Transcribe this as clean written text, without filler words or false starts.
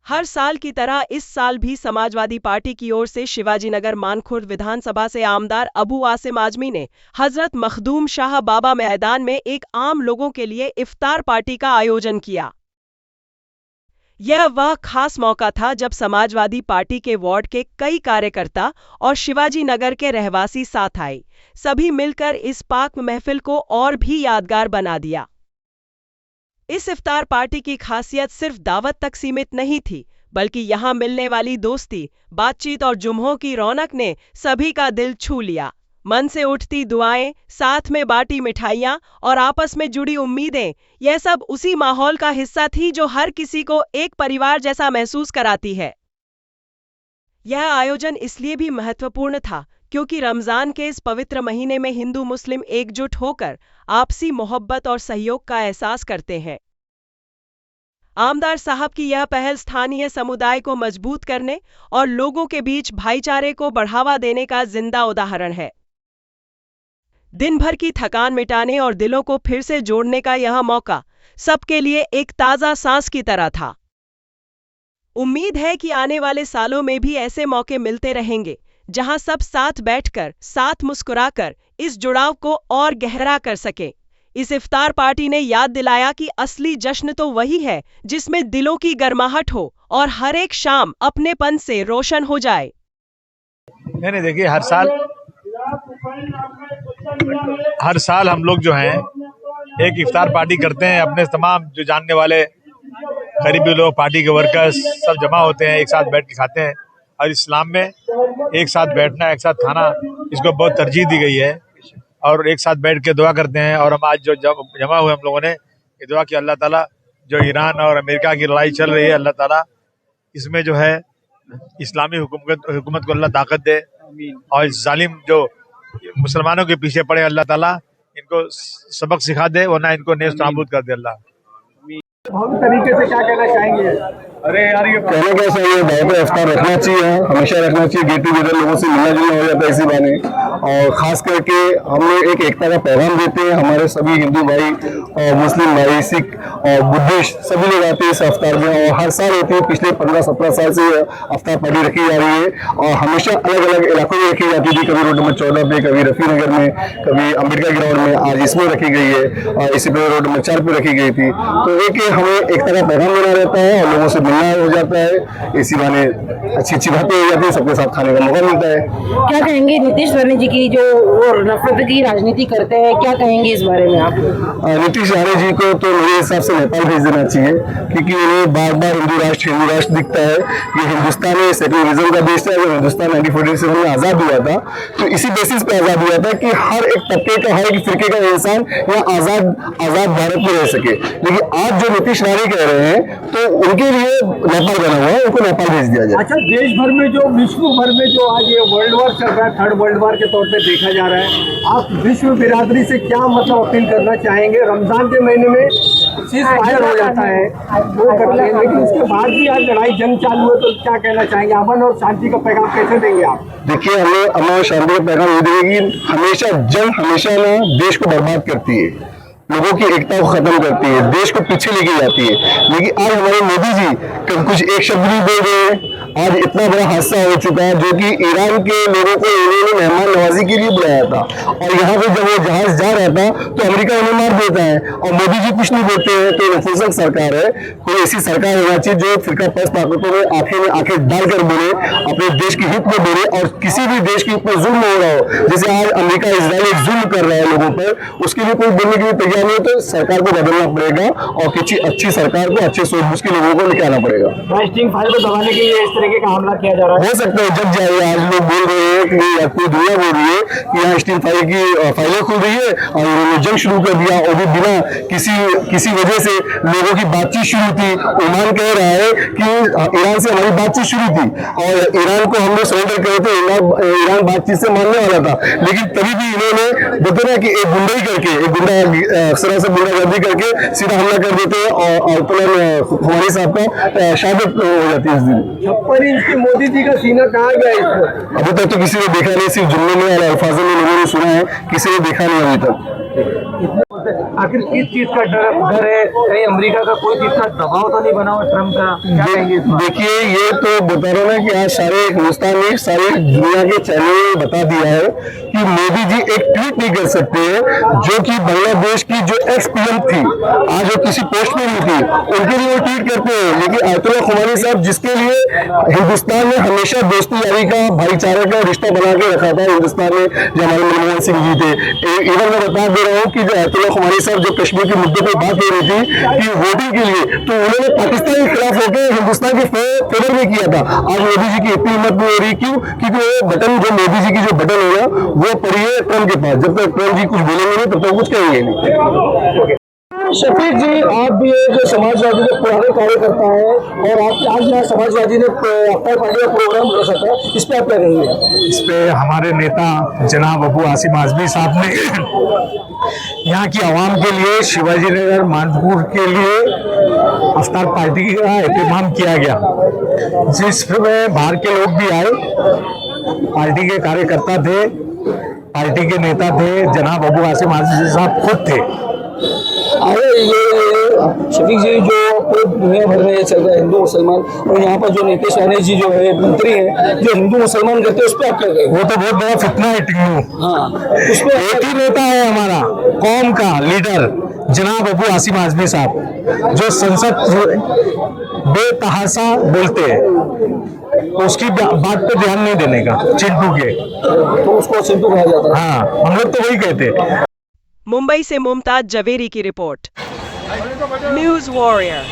हर साल की तरह इस साल भी समाजवादी पार्टी की ओर से शिवाजीनगर मानखुर्द विधानसभा से आमदार अबू आसिम आजमी ने हजरत मखदूम शाह बाबा मैदान में एक आम लोगों के लिए इफ्तार पार्टी का आयोजन किया। यह वह खास मौका था जब समाजवादी पार्टी के वार्ड के कई कार्यकर्ता और शिवाजीनगर के रहवासी साथ आए। सभी मिलकर इस पाक महफिल को और भी यादगार बना दिया। इस इफ्तार पार्टी की खासियत सिर्फ दावत तक सीमित नहीं थी, बल्कि यहां मिलने वाली दोस्ती, बातचीत और जुम्हों की रौनक ने सभी का दिल छू लिया। मन से उठती दुआएं, साथ में बाटी मिठाइयां और आपस में जुड़ी उम्मीदें, यह सब उसी माहौल का हिस्सा थी जो हर किसी को एक परिवार जैसा महसूस कराती है। यह आयोजन इसलिए भी महत्वपूर्ण था क्योंकि रमजान के इस पवित्र महीने में हिंदू मुस्लिम एकजुट होकर आपसी मोहब्बत और सहयोग का एहसास करते हैं। आमदार साहब की यह पहल स्थानीय समुदाय को मजबूत करने और लोगों के बीच भाईचारे को बढ़ावा देने का जिंदा उदाहरण है। दिन भर की थकान मिटाने और दिलों को फिर से जोड़ने का यह मौका सबके लिए एक ताज़ा सांस की तरह था। उम्मीद है कि आने वाले सालों में भी ऐसे मौके मिलते रहेंगे, जहां सब साथ बैठकर, साथ मुस्कुराकर इस जुड़ाव को और गहरा कर सके। इस इफ्तार पार्टी ने याद दिलाया कि असली जश्न तो वही है जिसमें दिलों की गर्माहट हो और हर एक शाम अपनेपन से रोशन हो जाए। नहीं देखिए, हर साल हम लोग जो हैं एक इफ्तार पार्टी करते हैं। अपने तमाम जो जानने वाले करीबी लोग, पार्टी के वर्कर्स सब जमा होते हैं, एक साथ बैठ के खाते हैं। और इस्लाम में एक साथ बैठना, एक साथ खाना, इसको बहुत तरजीह दी गई है। और एक साथ बैठ के दुआ करते हैं। और हम आज जो जमा हुए हम लोगों ने ये दुआ कि अल्लाह ताला जो ईरान और अमेरिका की लड़ाई चल रही है, अल्लाह ताला इसमें जो है इस्लामी हुकूमत को अल्लाह ताकत दे, और इस जालिम जो मुसलमानों के पीछे पड़े अल्लाह ताला इनको सबक सिखा दे, वरना इनको नेस्त नाबूद कर दे अल्लाह। तरीके से क्या कहना चाहेंगे? अरे यार, ये कहना क्या चाहिए, दावत इफ्तार रखना चाहिए, हमेशा रखना चाहिए। गेट टुगेदर लोगों से मिलना जुलना हो जाता है इसी बहाने, और खास करके हम लोग एक एकता का पैगाम देते हैं। हमारे सभी हिंदू भाई और मुस्लिम भाई, सिख और बुद्धिस्ट सभी लोग आते हैं इस अफ्तार में, और हर साल होती है। पिछले 15-17 साल से अफ्तार पार्टी रखी जा रही है, और हमेशा अलग अलग इलाकों में रखी जाती थी। कभी रोड नंबर 14 पे, कभी रफी नगर में, कभी अम्बेडकर ग्राउंड में, आज इसमें रखी गई है, और इसी पे रोड नंबर 4 पे रखी गई थी। तो एक हमें एकता का पैगाम देना रहता है और लोगों से मिलना हो जाता है। इसी बहाने अच्छी अच्छी बातें हो जाती है, सबके साथ खाने का मौका मिलता है। क्या कहेंगे नीतीश राणे जी की जो नफरत की राजनीति करते हैं, क्या कहेंगे इस बारे में आप? नीतीश राणे जी को तो मेरे हिसाब से नेपाल भेज देना चाहिए, क्योंकि उन्हें बार बार हिंदू राष्ट्र दिखता है। ये हिंदुस्तान में सेक्युलरिज्म का देश है। जब हिंदुस्तान 1947 में आजाद हुआ था तो इसी बेसिस पे आजाद हुआ था कि हर एक तबके का, हर एक फिरके का इंसान यहाँ आजाद भारत में रह सके। लेकिन आज जो नीतीश राणे कह रहे हैं तो उनके लिए नेपाल बना हुआ है, उनको नेपाल भेज दिया जाए। अच्छा, देश भर में जो, विश्व भर में जो आज ये वर्ल्ड वॉर चल रहा है, थर्ड वर्ल्ड वॉर के तौर पे देखा जा रहा है, आप विश्व बिरादरी से क्या मतलब अपील करना चाहेंगे? रमजान के महीने में सीज फायर हो जाता है, वो करते हैं, लेकिन उसके बाद भी आज लड़ाई जंग चालू है, तो क्या कहना चाहेंगे? अमन और शांति का पैगाम कैसे देंगे आप? देखिए, हमें अमन और शांति का पैगाम ये देगी, हमेशा जंग हमेशा ना देश को बर्बाद करती है, लोगों की एकता को खत्म करती है, देश को पीछे लेके जाती है। लेकिन आज हमारे मोदी जी कुछ एक शब्द नहीं बोल रहे हैं। आज इतना बड़ा हादसा हो चुका है, जो कि ईरान के लोगों को इन्होंने मेहमान नवाजी के लिए बुलाया था, और यहाँ पे जब वो जहाज जा रहा था तो अमेरिका उन्हें मार देता है, और मोदी जी कुछ नहीं बोलते हैं। तो नपुंसक सरकार है। कोई ऐसी सरकार होना चाहिए जो फिरका परस्त ताकतों में आंखें डालकर बोले, अपने देश के हित में बोले, और किसी भी देश के हित में जुल्म हो रहा हो, जैसे आज अमेरिका इजराइल जुल्म कर रहा है लोगों पर, उसके लिए कोई बोलने के लिए तैयार नहीं, तो सरकार को बदलना पड़ेगा और किसी अच्छी सरकार को, अच्छे सूझबूझ के लोगों को लेके आना पड़ेगा। स्टिंग फाइल को दबाने के लिए इस तरीके का हमला किया जा रहा है। हो सकता है जब जाए, आज लोग बोल रहे हैं कि पूरी दुनिया बोल रही है कि यहाँ स्टिंग फाइल की फाइलें खुल रही है, और उन्होंने जंग शुरू कर दिया, और भी बिना किसी वजह से लोगों की बातचीत शुरू थी। ओमान कह रहा है कि ईरान से हमारी बातचीत शुरू थी, और ईरान को हम लोग सरेंडर करे थे, ईरान बातचीत से मानने वाला था। लेकिन तभी भी इन्होंने बोलते ना कि एक गुंडाई करके, एक गुंडा अक्सर से गुंडागर्दी करके सीधा हमला कर देते हैं, और हमारे साहब का शहादत हो जाती है इस दिन। 56 इंच की मोदी जी का सीना कहाँ गया इसको? अभी तक तो किसी ने देखा नहीं, सिर्फ जुमले में और अल्फाजों में लोगों ने सुना है, किसी ने देखा नहीं अभी तक। आखिर किस चीज का डर है? कहीं अमेरिका का कोई चीज का दबाव तो नहीं बना हुआ ट्रम्प का? क्या कहेंगे इस बारे में? देखिए, ये तो बता रहा हूँ ना कि आज सारे हिंदुस्तान में सारी दुनिया के चैनल ने बता दिया है कि मोदी जी एक ट्वीट नहीं कर सकते हैं, जो कि बांग्लादेश की जो एक्स पीएम थी, आज वो किसी पोस्ट में नहीं थी, उनके लिए वो ट्वीट करते हैं। लेकिन आयतुल्लाह खुमैनी साहब, जिसके लिए हिंदुस्तान ने हमेशा दोस्ती यारी का, भाईचारे का रिश्ता बना के रखा था हिंदुस्तान में, जो हमारे मनमोहन सिंह जी थे। इवन मैं बता दे रहा हूँ कि जो आयतुल्लाह खुमैनी साहब जो कश्मीर के मुद्दे पर बात हो रही थी कि वोटिंग के लिए, तो उन्होंने पाकिस्तान के खिलाफ होकर हिंदुस्तान के फेवर में किया था। आज मोदी जी की इतनी हिम्मत नहीं हो रही, क्यों? क्योंकि वो बटन, जो मोदी जी की जो बटन होगा, वो पड़ी है ट्रम्प के पास। जब तक ट्रम्प जी कुछ बोलेंगे नहीं, तब तक कुछ कहेंगे नहीं। शफीक जी, आप भी एक समाजवादी के पुराने कार्यकर्ता है, और आप आज यहाँ समाजवादी ने अफ्तार पार्टी का प्रोग्राम रखा था, इस पे आप क्या कहेंगे? इस पे हमारे नेता जनाब अबू आसिम आजमी साहब ने यहाँ की आवाम के लिए, शिवाजी नगर मानपुर के लिए अफ्तार पार्टी का एहतमाम किया गया, जिसमें बाहर के लोग भी आए, पार्टी के कार्यकर्ता थे, पार्टी के नेता थे, जनाब अबू आसिम आजमी साहब खुद थे। अरे ये शफीक जी, जो पूरे दुनिया भर में चल रहा है हिंदू मुसलमान, और यहाँ पर जो नीतीश राणे जी जो है मंत्री हैं, जो हिंदू मुसलमान करते हैं, उस पर आप क्या कहेंगे? वो तो बहुत बड़ा फितना है टिंगू। हाँ, उस पर एक ही नेता है हमारा कौम का लीडर, जनाब अबू आसिम आजमी साहब, जो संसद बेतहासा बोलते हैं, उसकी बात पे ध्यान नहीं देने का, चिंटू के, तो उसको चिंटू कहा जाता है। हाँ, हम लोग तो वही कहते हैं। मुंबई से मुमताज जवेरी की रिपोर्ट, न्यूज़ वॉरियर।